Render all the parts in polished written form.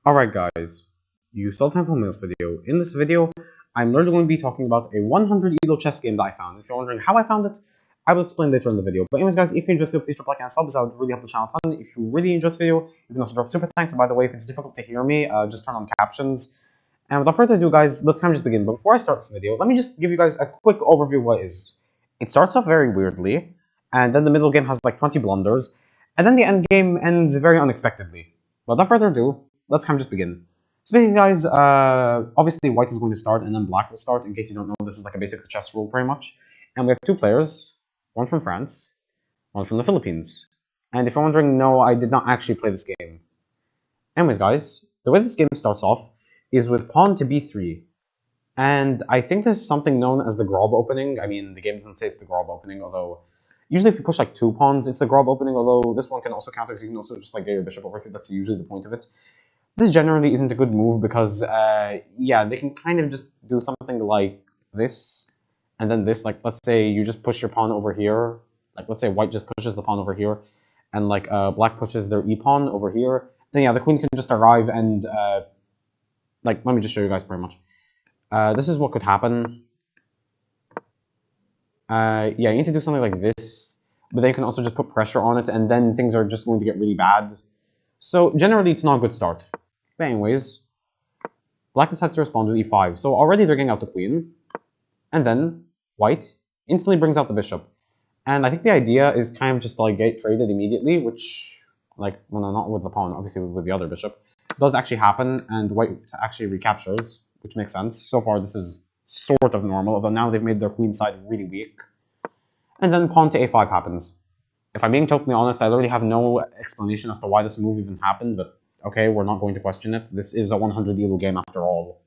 Alright guys, you still have time for this video. In this video, I'm literally going to be talking about a 100 ELO chess game that I found. If you're wondering how I found it, I will explain later in the video. But anyways guys, if you enjoyed this video, please drop a like and subs. That would really help the channel a ton. If you really enjoyed this video, you can also drop super thanks. And by the way, if it's difficult to hear me, just turn on captions. And without further ado guys, let's kind of just begin. But before I start this video, let me just give you guys a quick overview of what it is. It starts off very weirdly, and then the middle game has like 20 blunders, and then the end game ends very unexpectedly. But without further ado, let's kind of just begin. So basically guys, obviously white is going to start and then black will start. In case you don't know, this is like a basic chess rule pretty much. And we have two players, one from France, one from the Philippines. And if you're wondering, no, I did not actually play this game. Anyways guys, the way this game starts off is with pawn to b3. And I think this is something known as the Grob opening. I mean, the game doesn't say it's the Grob opening, although usually if you push like two pawns, it's the Grob opening, although this one can also counter because you can also just like get your bishop over here. That's usually the point of it. This generally isn't a good move because, yeah, they can kind of just do something like this, and then this, like, let's say you just push your pawn over here, like, let's say white just pushes the pawn over here, and, like, black pushes their e-pawn over here, then, yeah, the queen can just arrive and, like, let me just show you guys pretty much. This is what could happen. Yeah, you need to do something like this, but then you can also just put pressure on it, and then things are just going to get really bad. So, generally, it's not a good start. But anyways, black decides to respond with e5. So already they're getting out the queen. And then white instantly brings out the bishop. And I think the idea is kind of just like get traded immediately, which, like, well, no, not with the pawn, obviously with the other bishop, does actually happen. And white actually recaptures, which makes sense. So far, this is sort of normal, although now they've made their queen side really weak. And then pawn to a5 happens. If I'm being totally honest, I literally have no explanation as to why this move even happened, but okay, we're not going to question it. This is a 100 ELO game after all.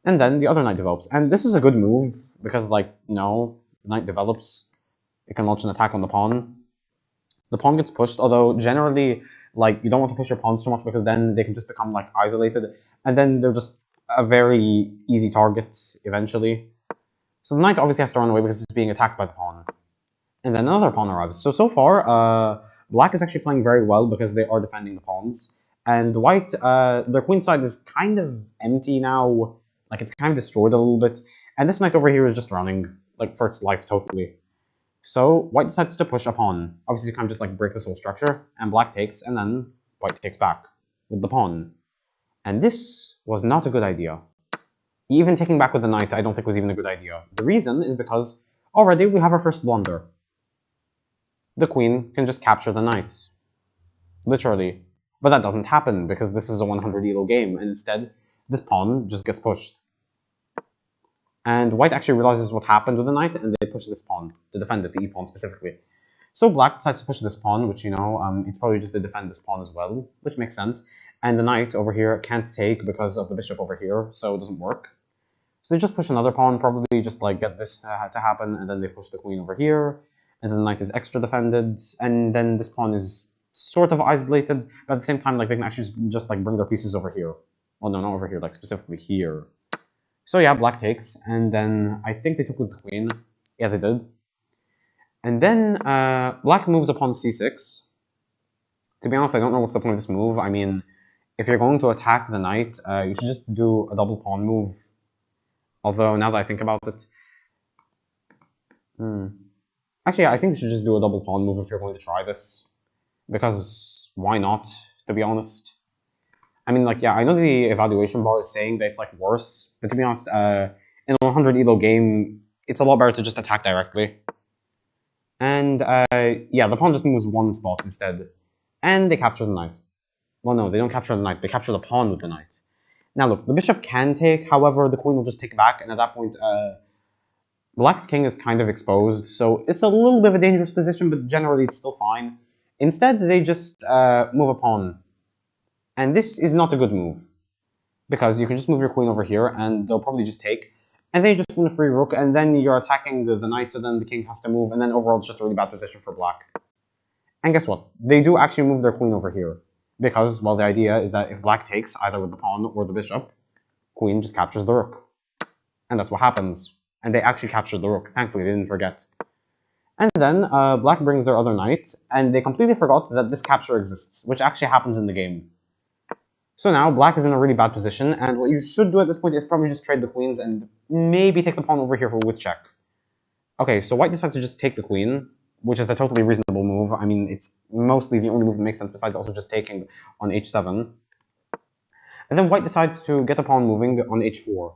And then the other knight develops. And this is a good move because, like, you know, the knight develops. It can launch an attack on the pawn. The pawn gets pushed, although generally, like, you don't want to push your pawns too much because then they can just become, like, isolated. And then they're just a very easy target eventually. So the knight obviously has to run away because it's being attacked by the pawn. And then another pawn arrives. So far, black is actually playing very well because they are defending the pawns. And white, their queen side is kind of empty now. Like, it's kind of destroyed a little bit. And this knight over here is just running, like, for its life totally. So white decides to push a pawn. Obviously, you kind of just, like, break this whole structure. And black takes, and then white takes back with the pawn. And this was not a good idea. Even taking back with the knight, I don't think was even a good idea. The reason is because already we have our first blunder. The queen can just capture the knight. Literally. But that doesn't happen because this is a 100 ELO game, and instead, this pawn just gets pushed. And white actually realizes what happened with the knight, and they push this pawn to defend it, the e-pawn specifically. So black decides to push this pawn, which, you know, it's probably just to defend this pawn as well, which makes sense. And the knight over here can't take because of the bishop over here, so it doesn't work. So they just push another pawn, probably just like get this to happen, and then they push the queen over here, and then the knight is extra defended, and then this pawn is sort of isolated, but at the same time, like, they can actually just like bring their pieces over here. Well, no, not over here, like specifically here. So yeah, black takes, and then I think they took with the queen. Yeah, they did. And then black moves upon c6. To be honest, I don't know what's the point of this move. I mean, if you're going to attack the knight, you should just do a double pawn move. Although, now that I think about it... Actually, I think you should just do a double pawn move if you're going to try this. Because why not, to be honest? I mean, like, yeah, I know the evaluation bar is saying that it's, like, worse. But to be honest, in a 100 ELO game, it's a lot better to just attack directly. And, yeah, the pawn just moves one spot instead. And they capture the knight. Well, no, they don't capture the knight. They capture the pawn with the knight. Now, look, the bishop can take. However, the queen will just take back. And at that point, black's king is kind of exposed. So it's a little bit of a dangerous position, but generally it's still fine. Instead, they just move a pawn. And this is not a good move. Because you can just move your queen over here, and they'll probably just take. And then you just win a free rook, and then you're attacking the knight, so then the king has to move, and then overall it's just a really bad position for black. And guess what? They do actually move their queen over here. Because, well, the idea is that if black takes, either with the pawn or the bishop, queen just captures the rook. And that's what happens. And they actually captured the rook. Thankfully, they didn't forget. And then black brings their other knight, and they completely forgot that this capture exists, which actually happens in the game. So now black is in a really bad position, and what you should do at this point is probably just trade the queens and maybe take the pawn over here for with check. Okay, so white decides to just take the queen, which is a totally reasonable move. I mean, it's mostly the only move that makes sense besides also just taking on h7. And then white decides to get the pawn moving on h4.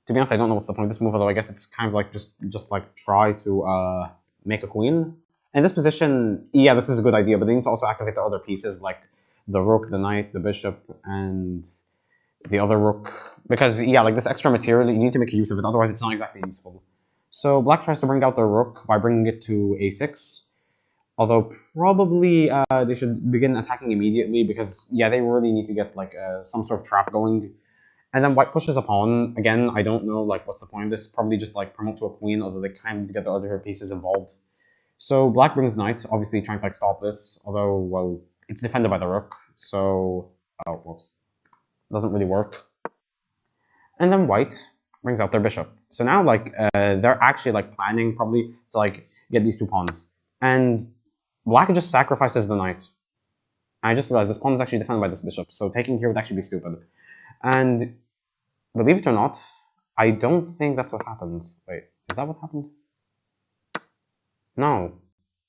To be honest, I don't know what's the point of this move, although I guess it's kind of like just like try to make a queen. In this position, yeah, this is a good idea, but they need to also activate the other pieces like the rook, the knight, the bishop, and the other rook. Because, yeah, like this extra material, you need to make use of it, otherwise it's not exactly useful. So black tries to bring out their rook by bringing it to a6. Although probably they should begin attacking immediately because, yeah, they really need to get like some sort of trap going. And then white pushes a pawn. Again, I don't know like what's the point of this. Probably just like promote to a queen, although they kind of need to get the other pieces involved. So black brings knight, obviously trying to like stop this, although, well, it's defended by the rook, so, oh, whoops, doesn't really work. And then white brings out their bishop. So now, like, they're actually, like, planning probably to, like, get these two pawns. And black just sacrifices the knight. I just realized this pawn is actually defended by this bishop, so taking here would actually be stupid. And believe it or not, I don't think that's what happened. Wait, is that what happened? No,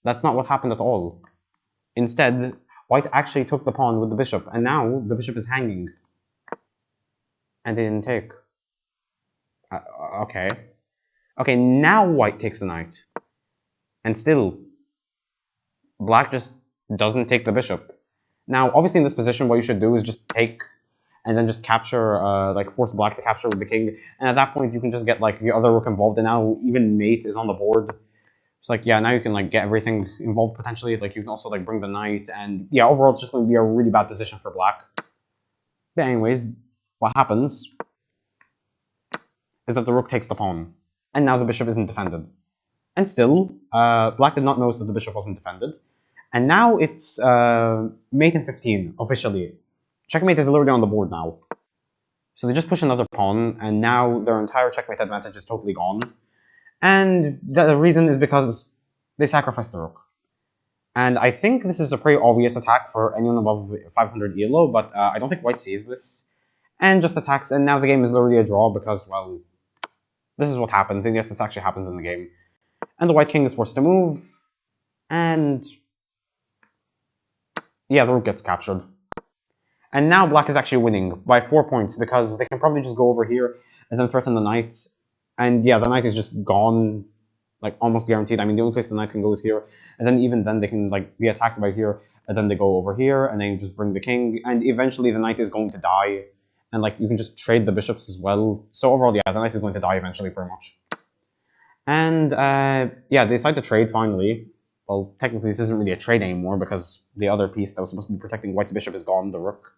that's not what happened at all. Instead, white actually took the pawn with the bishop, and now the bishop is hanging. And they didn't take. Okay. Okay, now white takes the knight. And still, black just doesn't take the bishop. Now, obviously in this position, what you should do is just take and then just capture, like force black to capture with the king. And at that point, you can just get like the other rook involved, and now even mate is on the board. It's like, yeah, now you can like get everything involved potentially. Like you can also like bring the knight, and yeah, overall it's just going to be a really bad position for black. But anyways, what happens is that the rook takes the pawn, and now the bishop isn't defended. And still, black did not notice that the bishop wasn't defended. And now it's mate in 15, officially. Checkmate is literally on the board now. So they just push another pawn, and now their entire checkmate advantage is totally gone. And the reason is because they sacrificed the rook. And I think this is a pretty obvious attack for anyone above 500 ELO, but I don't think white sees this. And just attacks, and now the game is literally a draw because, well, this is what happens, and yes, this actually happens in the game. And the white king is forced to move, and yeah, the rook gets captured. And now black is actually winning by 4 points because they can probably just go over here and then threaten the knight. And yeah, the knight is just gone, like almost guaranteed. I mean, the only place the knight can go is here. And then even then they can like be attacked by here, and then they go over here and then just bring the king. And eventually the knight is going to die. And like you can just trade the bishops as well. So overall, yeah, the knight is going to die eventually pretty much. And yeah, they decide to trade finally. Well, technically this isn't really a trade anymore because the other piece that was supposed to be protecting white's bishop is gone, the rook.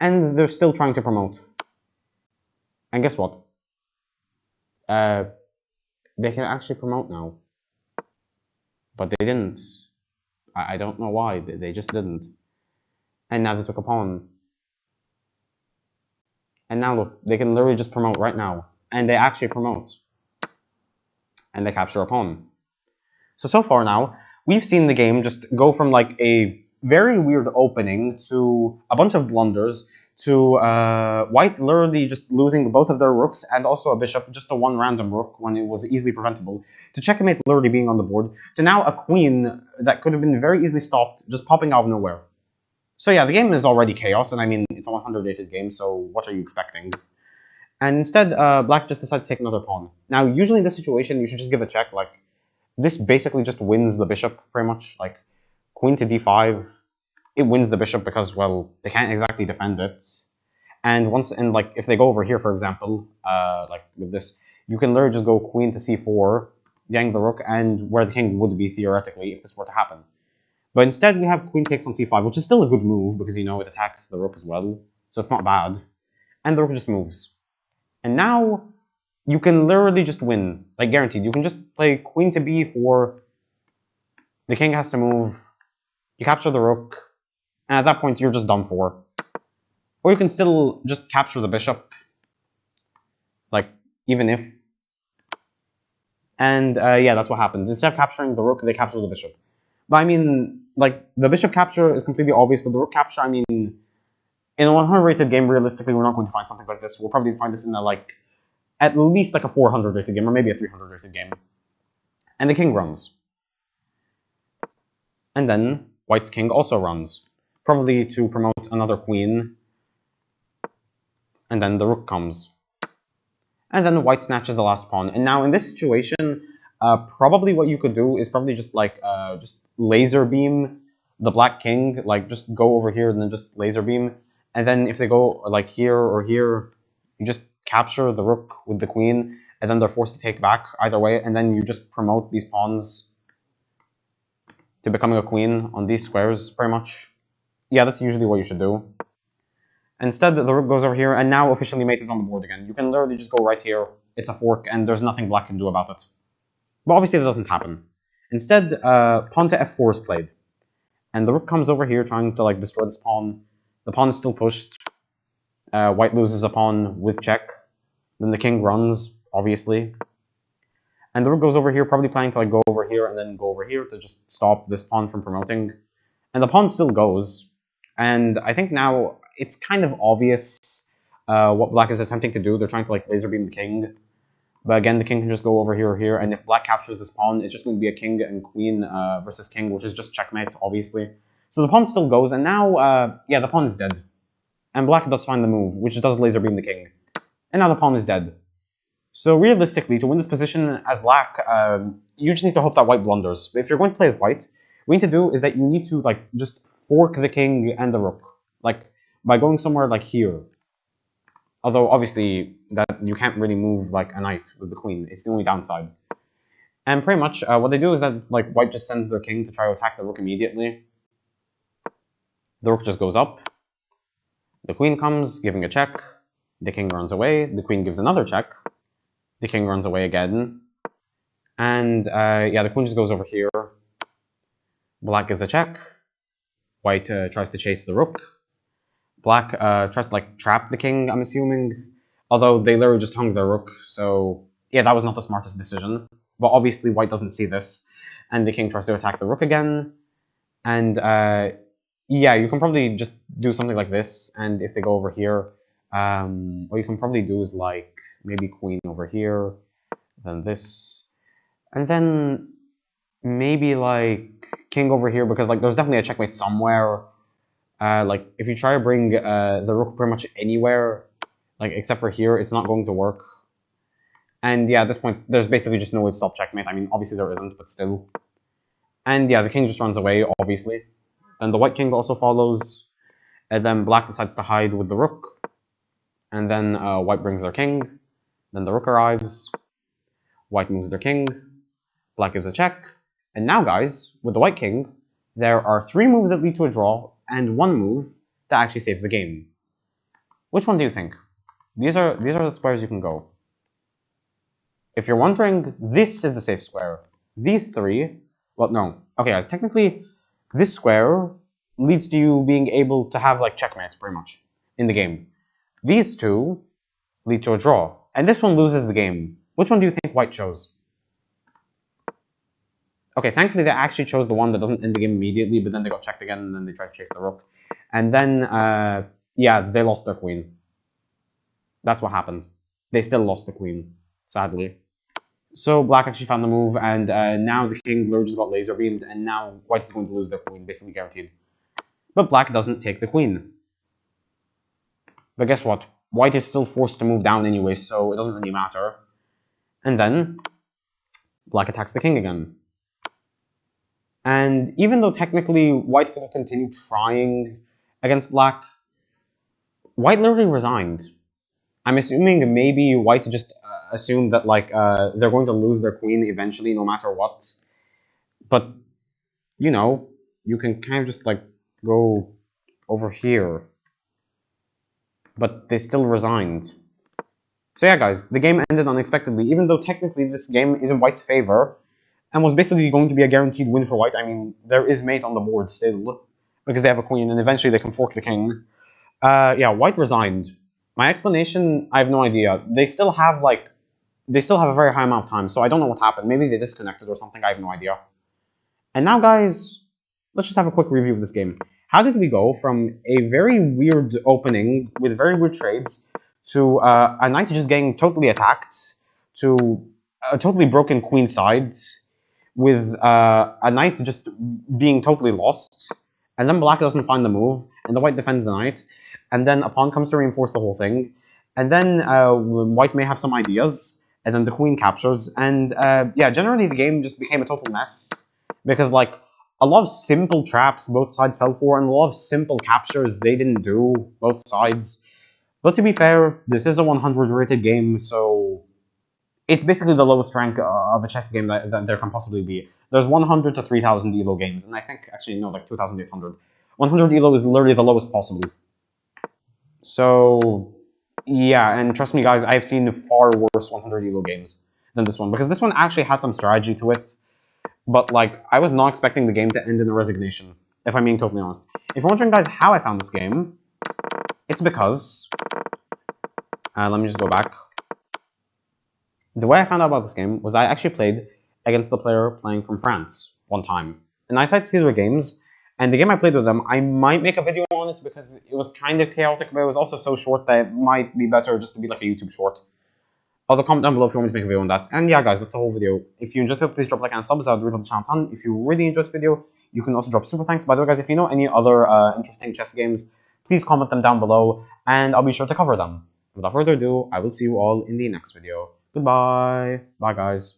And they're still trying to promote. And guess what? They can actually promote now. But they didn't. I don't know why. They just didn't. And now they took a pawn. And now look, they can literally just promote right now. And they actually promote. And they capture a pawn. So far now, we've seen the game just go from like a very weird opening to a bunch of blunders to white literally just losing both of their rooks and also a bishop, just a one random rook when it was easily preventable, to checkmate literally being on the board, to now a queen that could have been very easily stopped just popping out of nowhere. So yeah, the game is already chaos, and I mean, it's a 100-rated game, so what are you expecting? And instead, black just decides to take another pawn. Now, usually in this situation, you should just give a check, like, this basically just wins the bishop, pretty much. Like, queen to d5, it wins the bishop because, well, they can't exactly defend it. And like, if they go over here, for example, like with this, you can literally just go queen to c4, gang the rook, and where the king would be, theoretically, if this were to happen. But instead, we have queen takes on c5, which is still a good move, because, you know, it attacks the rook as well, so it's not bad. And the rook just moves. And now, you can literally just win, like guaranteed. You can just play queen to b4, the king has to move, you capture the rook, and at that point you're just done for. Or you can still just capture the bishop, like, even if. And yeah, that's what happens. Instead of capturing the rook, they capture the bishop. But I mean, like, the bishop capture is completely obvious, but the rook capture, I mean, In a 100 rated game, realistically, we're not going to find something like this. We'll probably find this in a, like, at least like a 400 rated game, or maybe a 300 rated game. And the king runs. And then white's king also runs, probably to promote another queen. And then the rook comes. And then white snatches the last pawn. And now in this situation, probably what you could do is probably just like just laser beam the black king, like just go over here and then just laser beam. And then if they go like here or here, you just capture the rook with the queen, and then they're forced to take back either way, and then you just promote these pawns to becoming a queen on these squares, pretty much. Yeah, that's usually what you should do. Instead, the rook goes over here, and now officially mate is on the board again. You can literally just go right here, it's a fork, and there's nothing black can do about it. But obviously that doesn't happen. Instead, pawn to f4 is played. And the rook comes over here trying to like destroy this pawn. The pawn is still pushed. White loses a pawn with check. Then the king runs, obviously. And the rook goes over here, probably planning to like go over here and then go over here to just stop this pawn from promoting. And the pawn still goes. And I think now it's kind of obvious what black is attempting to do. They're trying to like laser beam the king. But again, the king can just go over here or here. And if black captures this pawn, it's just going to be a king and queen versus king, which is just checkmate, obviously. So the pawn still goes. And now, yeah, the pawn is dead. And black does find the move, which does laser beam the king. And now the pawn is dead. So realistically, to win this position as black, you just need to hope that white blunders. But if you're going to play as white, what you need to do is that you need to like just fork the king and the rook, like by going somewhere like here. Although obviously that you can't really move like a knight with the queen. It's the only downside. And pretty much what they do is that like white just sends their king to try to attack the rook immediately. The rook just goes up. The queen comes, giving a check. The king runs away. The queen gives another check. The king runs away again. And yeah, the queen just goes over here. Black gives a check. White tries to chase the rook. Black tries to like trap the king, I'm assuming. Although they literally just hung their rook. So yeah, that was not the smartest decision. But obviously white doesn't see this. And the king tries to attack the rook again. And yeah, you can probably just do something like this. And if they go over here, what you can probably do is like maybe queen over here, then this, and then maybe like king over here, because like there's definitely a checkmate somewhere. Like if you try to bring the rook pretty much anywhere, like except for here, it's not going to work. And yeah, at this point, there's basically just no way to stop checkmate. I mean, obviously there isn't, but still. And yeah, the king just runs away, obviously. Then the white king also follows, and then black decides to hide with the rook. And then white brings their king. Then the rook arrives. White moves their king. Black gives a check. And now, guys, with the white king, there are 3 moves that lead to a draw, and 1 move that actually saves the game. Which one do you think? These are the squares you can go. If you're wondering, this is the safe square. These 3, well, no. Okay, guys, technically, this square leads to you being able to have, like, checkmate, pretty much, in the game. These 2 lead to a draw, and this one loses the game. Which one do you think white chose? Okay, thankfully they actually chose the one that doesn't end the game immediately, but then they got checked again, and then they tried to chase the rook. And then, yeah, they lost their queen. That's what happened. They still lost the queen, sadly. So black actually found the move, and now the king literally just got laser beamed, and now white is going to lose their queen, basically guaranteed. But black doesn't take the queen. But guess what? White is still forced to move down anyway, so it doesn't really matter. And then black attacks the king again. And even though technically white could have continued trying against black, white literally resigned. I'm assuming maybe white just assumed that like they're going to lose their queen eventually, no matter what. But you know, you can kind of just like go over here. But they still resigned. So yeah, guys, the game ended unexpectedly, even though technically this game is in white's favor, and was basically going to be a guaranteed win for white. I mean, there is mate on the board still, because they have a queen, and eventually they can fork the king. Yeah, white resigned. My explanation, I have no idea. They still have a very high amount of time, so I don't know what happened. Maybe they disconnected or something, I have no idea. And now, guys, let's just have a quick review of this game. how did we go from a very weird opening with very weird trades to a knight just getting totally attacked to a totally broken queen side with a knight just being totally lost, and then black doesn't find the move, and the white defends the knight, and then a pawn comes to reinforce the whole thing, and then white may have some ideas, and then the queen captures, and yeah, generally the game just became a total mess, because like a lot of simple traps both sides fell for, and a lot of simple captures they didn't do, both sides. But to be fair, this is a 100 rated game, so it's basically the lowest rank of a chess game that there can possibly be. There's 100 to 3,000 ELO games, and I think, actually, no, like 2,800. 100 ELO is literally the lowest possible. So, yeah, and trust me, guys, I've seen far worse 100 ELO games than this one, because this one actually had some strategy to it, but, like, I was not expecting the game to end in a resignation, if I'm being totally honest. If you're wondering, guys, how I found this game, it's because... let me just go back. The way I found out about this game was I actually played against the player playing from France one time. And I decided to see their games, and the game I played with them, I might make a video on it because it was kind of chaotic, but it was also so short that it might be better just to be like a YouTube short. Although comment down below if you want me to make a video on that. And yeah, guys, that's the whole video. If you enjoyed it, please drop a like and a sub, I'd really love the channel a ton. If you really enjoyed this video, you can also drop super thanks. By the way, guys, if you know any other interesting chess games, please comment them down below, and I'll be sure to cover them. Without further ado, I will see you all in the next video. Goodbye. Bye, guys.